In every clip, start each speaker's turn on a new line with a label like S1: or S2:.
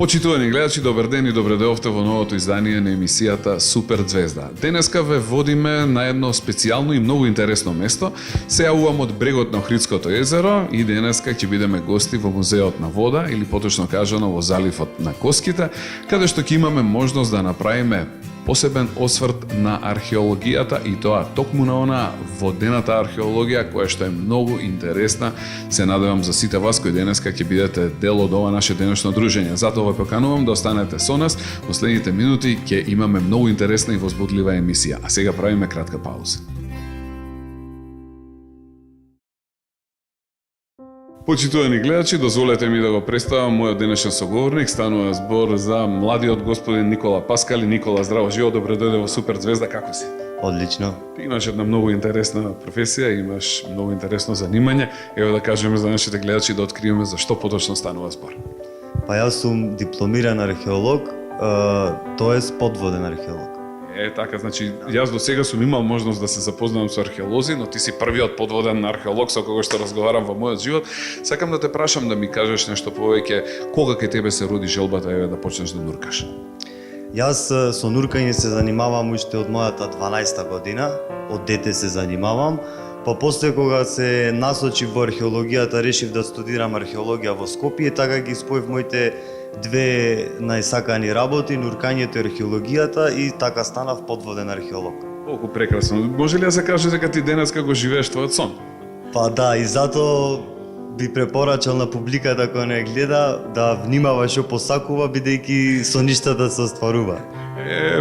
S1: Почитувани гледачи, добар ден и добре дојавте во новото издание на емисијата Супер Звезда. Денеска ве водиме на едно специјално и многу интересно место. Се јавувам од брегот на Охридското езеро и денеска ќе бидеме гости во Музеот на вода или поточно кажано во заливот на Коските, каде што ќе имаме можност да направиме посебен осврт на археологијата и тоа токму на она водената археологија која што е многу интересна. Се надевам за сите вас кои денеска ќе бидете дел од ова наше денешно дружење. Затоа ве поканувам да останете со нас. Во следните минути ќе имаме многу интересна и возбудлива емисија. А сега правиме кратка пауза. Почитувани гледачи, дозволете ми да го представам мојот денешен соговорник. Станува збор за младиот господин Никола Паскали. Никола, здраво, живо, добре дојде во Супер Звезда, како си?
S2: Одлично.
S1: Ти имаш една многу интересна професија, имаш многу интересно занимање. Ево да кажеме за нашите гледачи да откриеме за што поточно станува збор.
S2: Па јас сум дипломиран археолог, тоест подводен археолог.
S1: Така, значи, јас до сега сум имал можност да се запознавам со археолози, но ти си првиот подводен археолог со кого што разговарам во мојот живот. Сакам да те прашам да ми кажеш нешто повеќе, кога кај тебе се роди желбата да почнеш да нуркаш?
S2: Јас со нуркање се занимавам уште од мојата 12-та година, од дете се занимавам, па после кога се насочив во археологијата, решив да студирам археологија во Скопје, така ги споив моите две најсакани работи, нуркањето и археологијата, и така станав подводен археолог.
S1: Колку прекрасно. Може ли да се каже дека ти денеска го живееш твојот сон?
S2: Па да, и затоа би препорачал на публиката која не гледа да внимава што посакува, бидејќи соништата се остварува.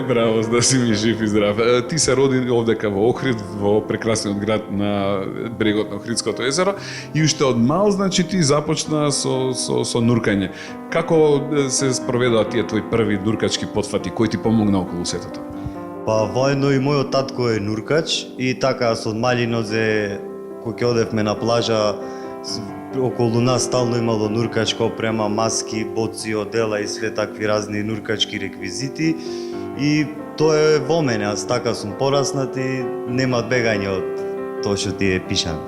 S1: Браво, да си ми жив и здрав. Ти се роди овдека во Охрид, во прекрасниот град на брегот на Охридското езеро, и уште од мал, значи, ти започна со нуркање. Како се спроведоа тие твои први нуркачки потфати, кој ти помогна околу сето тоа?
S2: Па воедно и мојот татко е нуркач, и така со мали нозе, кога ќе одевме на плажа, околу нас стално имало нуркачка опрема, маски, боци, одела и све такви разни нуркачки реквизити, и тоа е во мене, аз така сум пораснат и нема бегање од тоа што ти е пишано.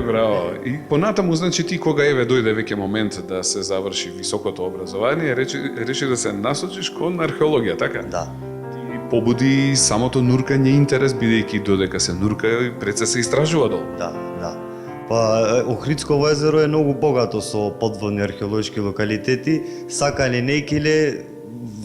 S1: Браво. И понатаму, значи, ти кога дојде веќе момент да се заврши високото образование, реши да се насочиш кон археологија, така?
S2: Да.
S1: Ти побуди самото нуркање интерес, бидејќи додека се нурка, пред се истражува долу.
S2: Да. Па, Охридско езеро е многу богато со подводни археолошки локалитети. Сака ли не келе,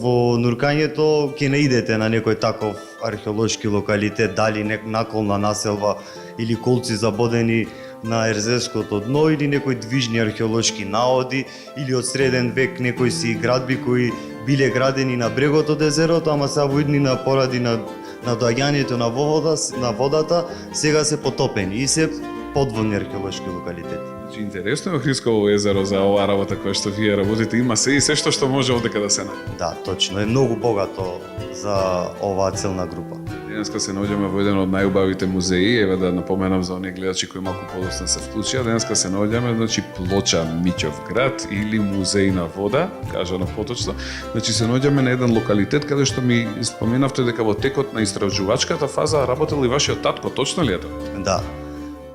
S2: во нуркањето ќе наидете на некој таков археолошки локалитет, дали наколна населба или колци забодени на ерзевското дно, или некои движни археолошки наоди, или од среден век некои си градби кои биле градени на брегот од езерото, ама сега во иднина поради на доаѓањето на водата, сега се потопени и се подводни археолошки локалитети.
S1: Значи, интересно е Охридско езеро за оваа работа која што вие работите, има се и се што може овдека да се најде.
S2: Да, точно, е многу богато за оваа целна група.
S1: Денеска се наоѓаме во еден од најубавите музеи, еве да напоменам за оние гледачи кои малку подоцна се вклучија. Денеска се наоѓаме, значи, плоча Миќов град или Музеј на вода, кажано поточно. Значи се наоѓаме на еден локалитет каде што ми споменавте дека во текот на истражувачката фаза работел и вашиот татко, точно ли е тоа?
S2: Да.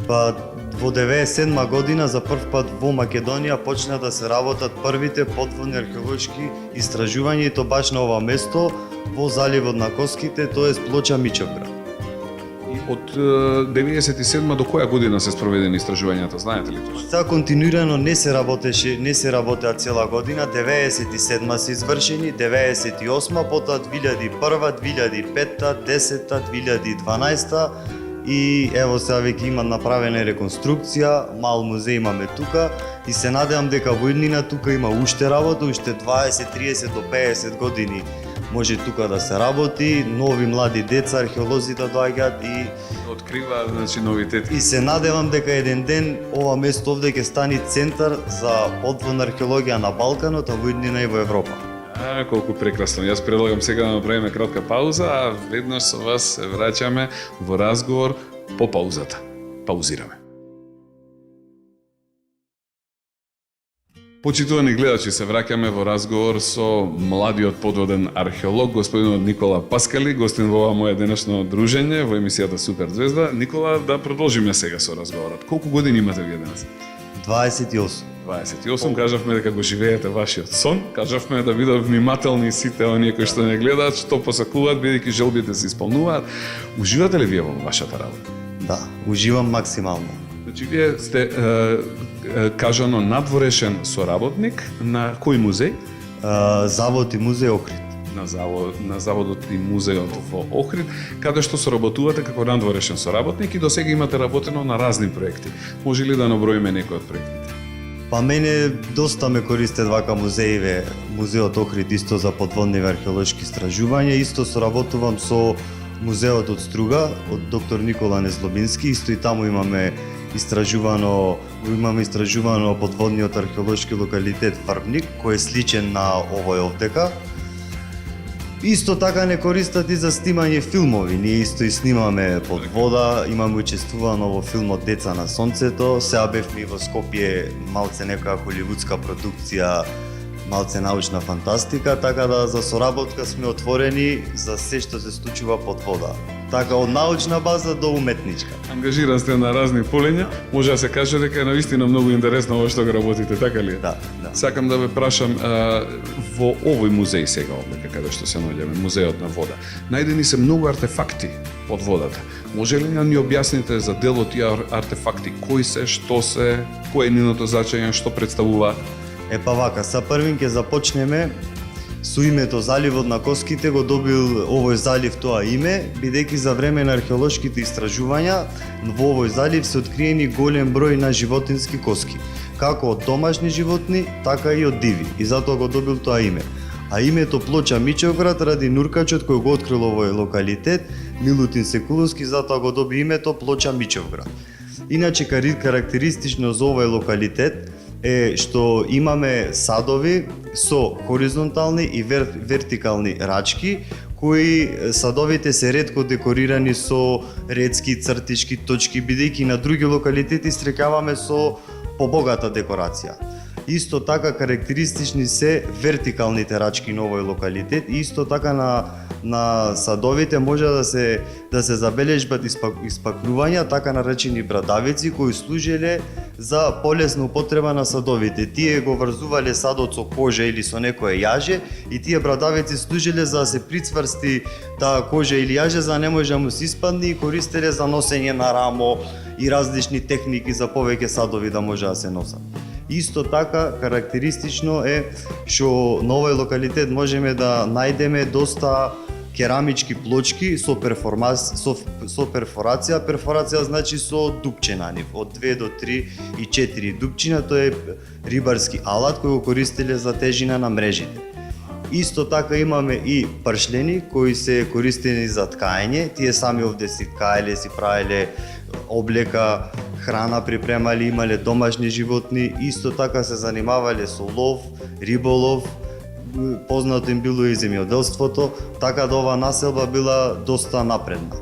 S2: Па во 97 година за прв пат во Македонија почна да се работат првите подводни археолошки истражувања, и то баш на ова место во заливот на Коските, тоест плоча Миќов град.
S1: И од 97 до која година се спроведени истражувањата, знаете ли тоа?
S2: Сега континуирано не се работеа цела година. 97 се извршени, 98, потоа 2001, 2005, 10, 2012. И ево сега веќе има направена реконструкција, мал музеј имаме тука, и се надевам дека во иднина тука има уште работа, уште 20, 30 до 50 години може тука да се работи, нови млади деца, археолози да доаѓаат и
S1: открива, значи, новитети.
S2: И се надевам дека еден ден ова место овде ќе стане центар за подводна археологија на Балканот, а во иднина и во Европа.
S1: Колку прекрасно. Јас предлагам сега да направиме кратка пауза, а веднаш со вас се враќаме во разговор по паузата. Паузираме. Почитувани гледачи, се враќаме во разговор со младиот подводен археолог, господинот Никола Паскали, гостин во ова моје денешно дружење во емисијата Супер Звезда. Никола, да продолжиме сега со разговорот. Колку години имате вие денес?
S2: 28.
S1: 28, кажавме дека го живеете вашиот сон, кажавме да бидат внимателни сите оние кои што не гледаат, што посакуваат, бидејќи желбите се исполнуваат. Уживате ли вие во вашата работа?
S2: Да, уживам максимално.
S1: Значи, вие сте кажано надворешен соработник на кој музеј?
S2: Завод и музеј Охрид.
S1: На заводот и музејот во Охрид, каде што соработувате како надворешен соработник и досега имате работено на разни проекти. Може ли да наброиме некои од проектите?
S2: Па мене доста ме користат вака музеиве, музеот Охрид исто за подводни археолошки истражувања, исто соработувам со музеот од Струга, од доктор Никола Незлобински, исто и таму имаме истражувано подводниот археолошки локалитет Врбник, кој е сличен на овој овдека. Исто така не користат и за снимање филмови. Ние исто и снимаме под вода, имаме учествувано во филмот Деца на сонцето, сега бевме во Скопје малце некоја холивудска продукција, малце научна фантастика, така да за соработка сме отворени за се што се случува под вода. Така од научна база до уметничка.
S1: Ангажиран сте на разни полења, може да се каже дека е навистина многу интересно ово што го работите, така ли?
S2: Да.
S1: Сакам да ве прашам, во овој музеј сега овде каде што се наоѓаме, музеот на вода, најдени се многу артефакти под водата. Може ли да ни објасните за дел од тие артефакти, кои се, што се, кој е нивното значење, што представуваат?
S2: Па вака, са првин ќе започнеме со името Заливот на коските. Го добил овој залив тоа име, бидејќи за време на археолошките истражувања во овој залив се откриени голем број на животински коски, како од домашни животни, така и од диви, и затоа го добил тоа име. А името Плоча Мичевград ради нуркачот кој го открил овој локалитет, Милутин Секуловски, затоа го доби името Плоча Мичевград. Иначе карактеристично за овој локалитет е што имаме садови со хоризонтални и вертикални рачки, кои садовите се ретко декорирани со редски, цртички, точки, бидејќи на други локалитети стрекаваме со побогата декорација. Исто така карактеристични се вертикалните рачки на овој локалитет и исто така на садовите може да се забележбат испакнувања, така наречени брадавици, кои служеле за полесна употреба на садовите. Тие го врзувале садот со кожа или со некое јаже и тие брадавици служеле за да се прицврсти таа кожа или јаже, за да не може да му се испадне, и користеле за носење на рамо и различни техники за повеќе садови да може да се носат. Исто така карактеристично е што на овој локалитет можеме да најдеме доста керамички плочки со перфорација. Перфорација значи со дупче на нив, од 2 до 3 и 4 дупчина. Тоа е рибарски алат кој го користеле за тежина на мрежите. Исто така имаме и пршлени кои се користени за ткаење. Тие сами овде си ткаеле, си правеле облека, храна припремали, имале домашни животни, исто така се занимавале со лов, риболов, познато им било и земјоделството, така да ова населба била доста напредна.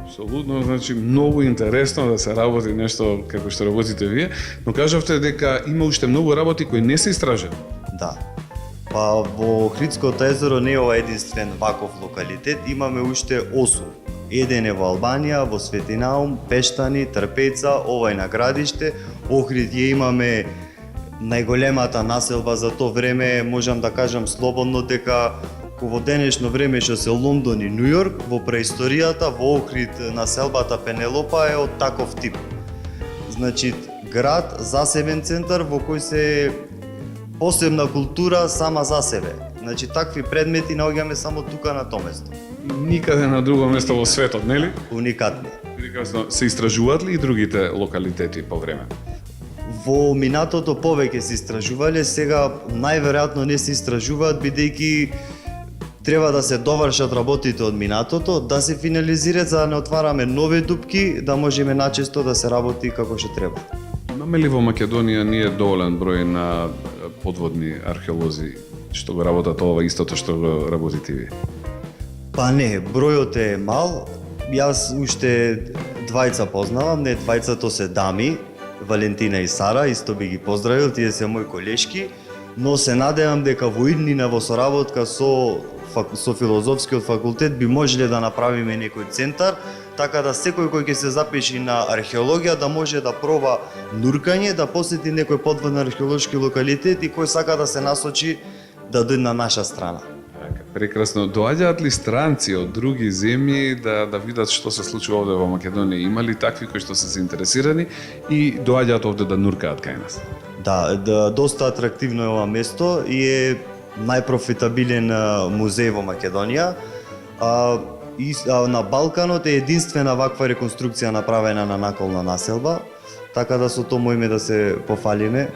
S1: Апсолутно, значи многу интересно да се работи нешто како што работите вие, но кажавте дека има уште многу работи кои не се истражени.
S2: Да. Па во Охридското езеро не е ова единствен ваков локалитет, имаме уште 8. Еден е во Албанија, во Светинаум, Пештани, Трпеца, овај на Градиште. Охрид ја имаме најголемата населба за тоа време, можам да кажам слободно дека во денешно време што се Лондон и Нью Йорк, во преисторијата во Охрид населбата Пенелопа е од таков тип. Значи град, засебен центар во кој се посебна култура сама за себе. Значи такви предмети наоѓаме само тука на тоа место.
S1: Никаде на друго место во светот, нели?
S2: Уникатни.
S1: Прекрасно. Се истражуваат ли и другите локалитети по време?
S2: Во минатото повеќе се истражувале, сега најверојатно не се истражуваат, бидејќи треба да се довршат работите од минатото, да се финализираат за да не отвараме нови дупки, да можеме начесто да се работи како што треба.
S1: Имаме ли во Македонија ние доволен број на подводни археолози што го работат ова истото што го работите вие?
S2: Па не, бројот е мал. Јас уште двајца познавам, не двајцато се дами, Валентина и Сара, исто би ги поздравил, тие се мои колешки, но се надевам дека во иднина во соработка со филозофскиот факултет би можеле да направиме некој центар, така да секој кој ќе се запиши на археологија да може да проба нуркање, да посети некој подводен археолошки локалитет и кој сака да се насочи да дојде на наша страна.
S1: Прекрасно. Доаѓаат ли странци од други земји да видат што се случува овде во Македонија? Има ли такви кои што се заинтересирани и доаѓаат овде да нуркаат кај нас?
S2: Да, доста атрактивно е ова место и е најпрофитабилен музеј во Македонија. На Балканот е единствена ваква реконструкција направена на наколна населба, така да со тоа можеме да се пофалиме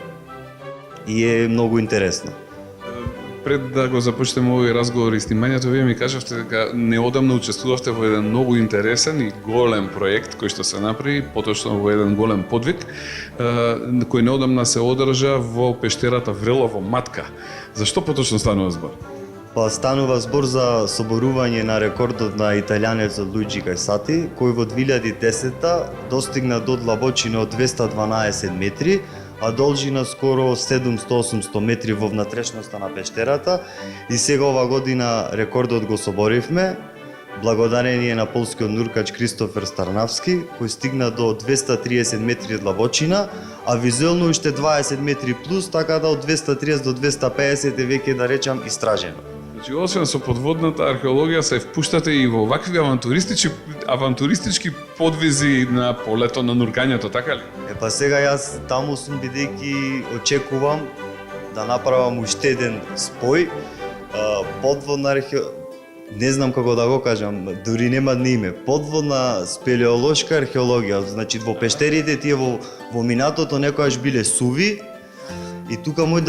S2: и е многу интересно.
S1: Пред да го започнеме овој разговор и снимањето, вие ми кажавте дека неодамна учествувавте во еден многу интересен и голем проект кој што се направи, поточно во еден голем подвиг, кој неодамна се одржа во пештерата Врело во Матка. Зашто поточно станува збор?
S2: Па станува збор за соборување на рекордот на италијанецот Луиджи Кајсати, кој во 2010-та достигна до длабочина од 212 метри, а должина скоро 700-800 метри во внатрешноста на пештерата, и сега ова година рекордот го соборивме, благодарение на полскиот нуркач Кристофер Старнавски, кој стигна до 230 метри длабочина, а визуелно уште 20 метри плюс, така да од 230 до 250 е веќе, да речам, истражено.
S1: Значи, освен со подводната археологија, се впуштате и во вакви авантуристички подвизи на полето на нуркањето, така ли?
S2: Па сега јас таму сум, бидејќи очекувам да направам уште еден спој, подводна не знам како да го кажам, дури нема ни име, подводна спелеолошка археологија, значи во пештерите тие во минатото некојаш биле суви, и тука може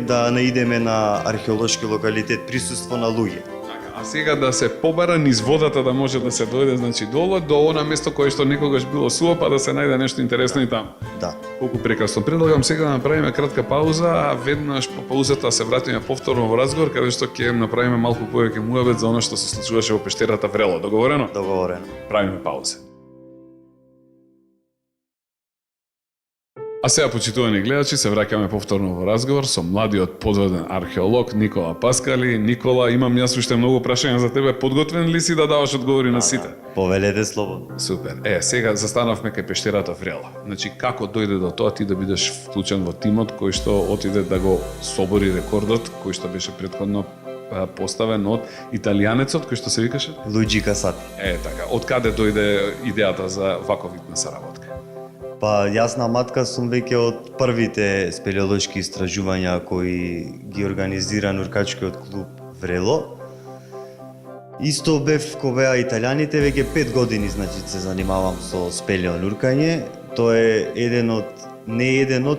S2: да наидеме на археолошки локалитет, присуство на луѓе.
S1: А сега да се побара низ водата, да може да се дојде, значи долу до она место кое што некогаш било суво, па да се најде нешто интересно и таму.
S2: Да.
S1: Колку прекрасно. Предлагам сега да направиме кратка пауза, а веднаш по паузата се вратиме повторно во разговор, каде што ќе направиме малку повеќе муабет за она што се случуваше во пештерата Врело. Договорено?
S2: Договорено.
S1: Правиме пауза. А сега, почитувани гледачи, се враќаме повторно во разговор со младиот подводен археолог Никола Паскали. Никола, имам јас уште многу прашања за тебе. Подготвен ли си да даваш одговори на сите?
S2: Повелете слободно.
S1: Супер. Сега застанавме кај пештерата Врело. Значи, како дојде до тоа ти да бидеш вклучен во тимот кој што отиде да го собори рекордот, кој што беше претходно поставен од италијанецот, кој што се викаше?
S2: Луиджи Кајсати.
S1: Така. Од каде дојде идејата за ваков вид на соработка?
S2: Па јас на Матка сум веќе од првите спелеолошки истражувања кои ги организира нуркачкиот клуб Врело. Исто бев кога италијаните, веќе 5 години значи се занимавам со спелеонуркање. Тоа е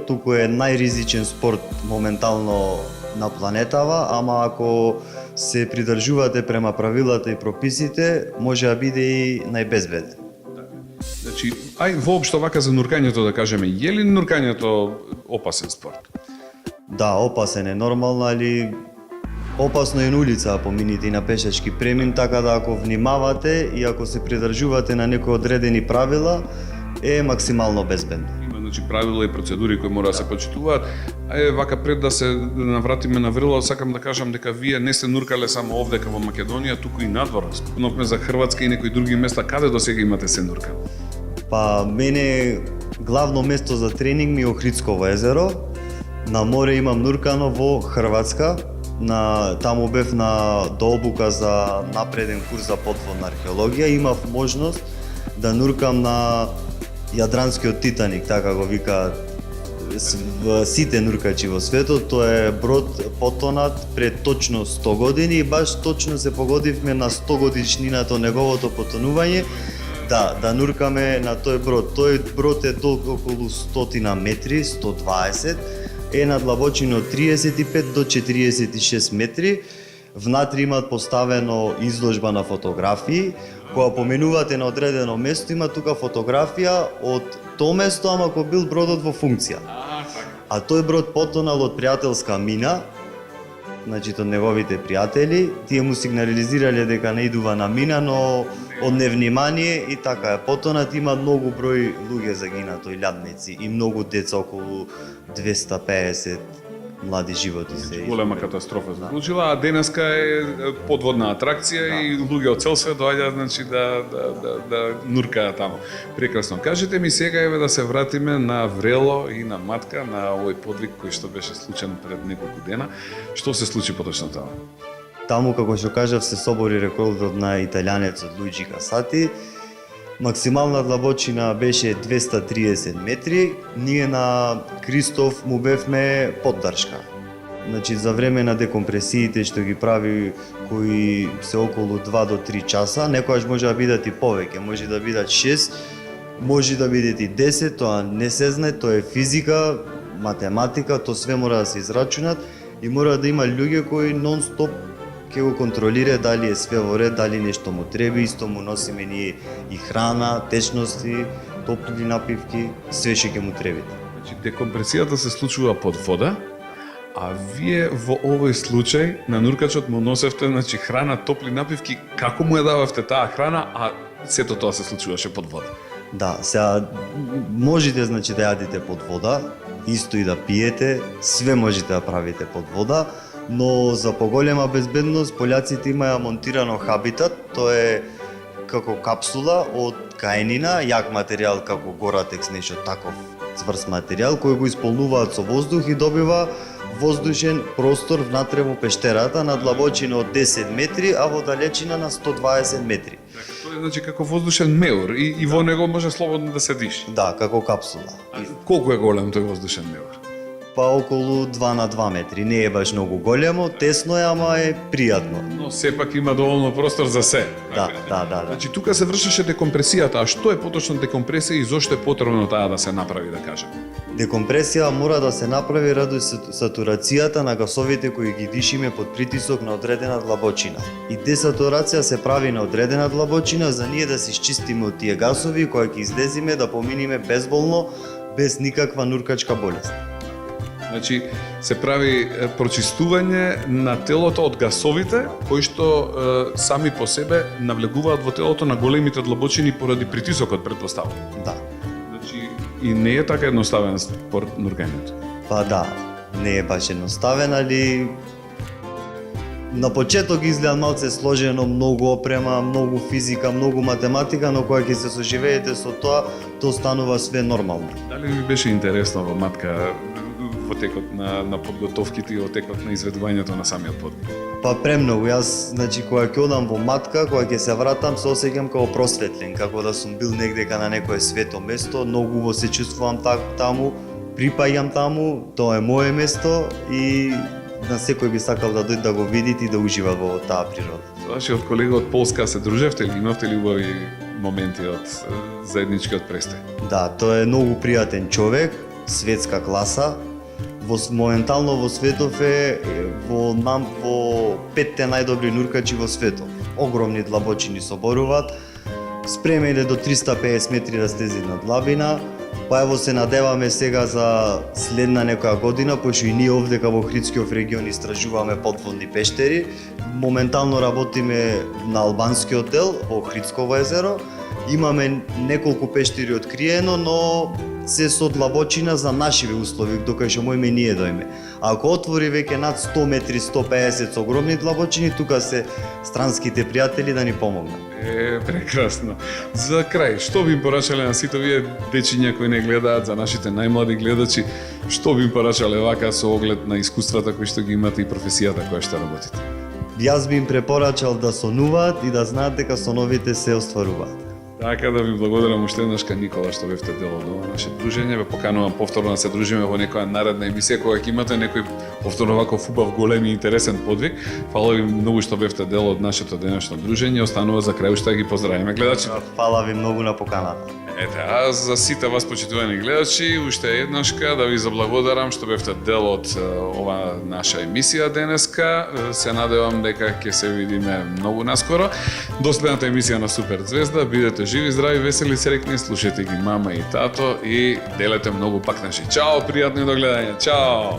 S2: туку е најризичен спорт моментално на планетава, ама ако се придржувате према правилата и прописите, може да биде и најбезбеден.
S1: Значи, воопшто вака за нуркањето да кажеме, е ли нуркањето опасен спорт?
S2: Да, опасен е нормално, али опасно е на улица, помините и на пешачки премин, така да ако внимавате и ако се придржувате на некои одредени правила, е максимално безбедно.
S1: Има значи правила и процедури кои мора да се почитуваат. Вака пред да се навратиме на Врело, сакам да кажам дека вие не сте нуркале само овдека во Македонија, туку и надвор. Спомнавме за Хрватска и некои други места, каде до сега имате се нуркан?
S2: Па мене главно место за тренинг ми е Охридсково езеро. На море имам нуркано во Хрватска. Таму бев на дообука за напреден курс за подводна археологија. Имав можност да нуркам на Јадранскиот Титаник, така го викаат сите нуркачи во светот. Тоа е брод потонат пред точно 100 години и баш точно се погодивме на 100 годишнината од неговото потонување. Да нуркаме на тој брод. Тој брод е долг околу 100 метри, 120, е на длабочина од 35 до 46 метри. Внатре имат поставено изложба на фотографии. Кога поменувате на одредено место, има тука фотографија од тоа место, ама кога бил бродот во функција. А тој брод потонал од пријателска мина, значи од неговите пријатели, тие му сигнализирале дека не идува на мина, но од невнимание и така е потонат. Има многу број луѓе загинато и лјадници и многу деца, околу 250 млади животи се
S1: Голема
S2: изгубени.
S1: катастрофа се случила, а денеска е подводна атракција и луѓе од цел свет доаѓаат значи да нуркаат таму. Прекрасно. Кажете ми сега еве да се вратиме на Врело и на Матка, на овој подвиг кој што беше случен пред неколку дена. Што се случи поточно таму?
S2: Таму, како што кажав, се собори рекордот на италијанецот Луиджи Касати. Максимална длабочина беше 230 метри. Ние на Кристоф му бевме поддршка. Значи, за време на декомпресиите што ги прави, кои се околу 2 до 3 часа, некојаш може да бидат и повеќе, може да бидат 6, може да бидат и 10, тоа не се знае, тоа е физика, математика, тоа све мора да се израчунат и мора да има луѓе кои нон-стоп ќе го контролира дали е све во ред, дали нешто му треба, исто му носиме ние и храна, течности, топли напивки, све што ќе му треба.
S1: Значи декомпресијата се случува под вода, а вие во овој случај на нуркачот му носевте значи храна, топли напивки, како му ја дававте таа храна, а сето тоа се случуваше под вода.
S2: Да, сега можете значи да јадите под вода, исто и да пиете, све можете да правите под вода, но за поголема безбедност пољаците имаја монтирано хабитат, тоа е како капсула од каенина, јак материјал како горатекс, нешто таков цврст материјал кој го исполнуваат со воздух и добива воздушен простор внатре во пештерата на длабочина од 10 метри, а во далечина на 120 метри.
S1: Така, тоа е значи како воздушен меур и во него може слободно да се диши.
S2: Да, како капсула.
S1: Колку е голем тој воздушен меур?
S2: Па околу 2 на 2 метри. Не е баш многу големо, тесно е, ама е пријатно.
S1: Но сепак има доволно простор за се.
S2: Да.
S1: Значи тука се вршеше декомпресијата, а што е поточно декомпресија и зошто е потребно таа да се направи, да кажем?
S2: Декомпресија мора да се направи ради сатурацијата на гасовите кои ги дишиме под притисок на одредена длабочина. И десатурација се прави на одредена длабочина за ние да се изчистиме од тие гасови кои ќе излезиме да поминиме безболно, без никаква нуркачка болест.
S1: Значи, се прави прочистување на телото од гасовите, кои што сами по себе навлегуваат во телото на големите длабочини поради притисокот, предпоставам.
S2: Да.
S1: Значи, и не е така едноставен спорт нуркањето.
S2: Па да, не е баш едноставен, али на почеток изгледа малце сложено, многу опрема, многу физика, многу математика, но кога ќе се соживеете со тоа, тоа станува све нормално.
S1: Дали ви беше интересно во Матка во текот на подготовките и во текот на изведувањето на самиот подвиг?
S2: Па премногу, јас, значи, кога ќе одам во Матка, кога ќе се вратам, се осеќам како просветлен, како да сум бил негде на некое свето место, многу убаво се чувствувам таму, припаѓам таму, тоа е мое место и на секој би сакал да дојде да го видите и да ужива во таа природа.
S1: Вашиот колега од Полска се дружевте или имавте ли убави моменти од заедничкиот престој?
S2: Да, тоа е многу пријатен човек, светска класа. Моментално во светов е во 5-те најдобри нуркачи во светот. Огромни длабочини соборуваат, спремен е до 350 метри да слези на длабина. Па ево се надеваме сега за следна некоја година, пошто и ние овдека во Охридскиот регион истражуваме подводни пештери. Моментално работиме на албанскиот дел во Охридсково езеро. Имаме неколку пештери откриено, но се со длабочина за нашиве услови, докај што можеме ние дојме. Ако отвори веќе над 100 метри, 150 со огромни длабочини, тука се странските пријатели да ни помогнат.
S1: Прекрасно. За крај, што би им порачале на сите овие дечиња кои не гледаат, за нашите најмлади гледачи, што би им порачале вака со оглед на искуствата кои што ги имате и професијата која што работите?
S2: Јас би им препорачал да сонуваат и да знаат дека соновите се остваруваат.
S1: Така да ви благодарам уште еднашка, Никола, што бевте дел од ова наше дружење. Ве поканувам повторно да се дружиме во некоја наредна емисија кога ќе имате некој повторно ваков убав, голем и интересен подвиг. Фала ви многу што бевте дел од нашето денешно дружење. Останува за крај уште да ги поздравиме гледачите.
S2: Фала ви многу на поканата.
S1: Ете, а за сите вас почитувани гледачи, уште еднашка да ви заблагодарам што бевте дел од ова наша емисија денеска. Се надевам дека ќе се видиме многу наскоро. До следната емисија на Супер Звезда. Бидете живи, здрави, весели, среќни, слушајте ги мама и тато и делете многу пак наши. Чао, пријатно и до гледање. Чао!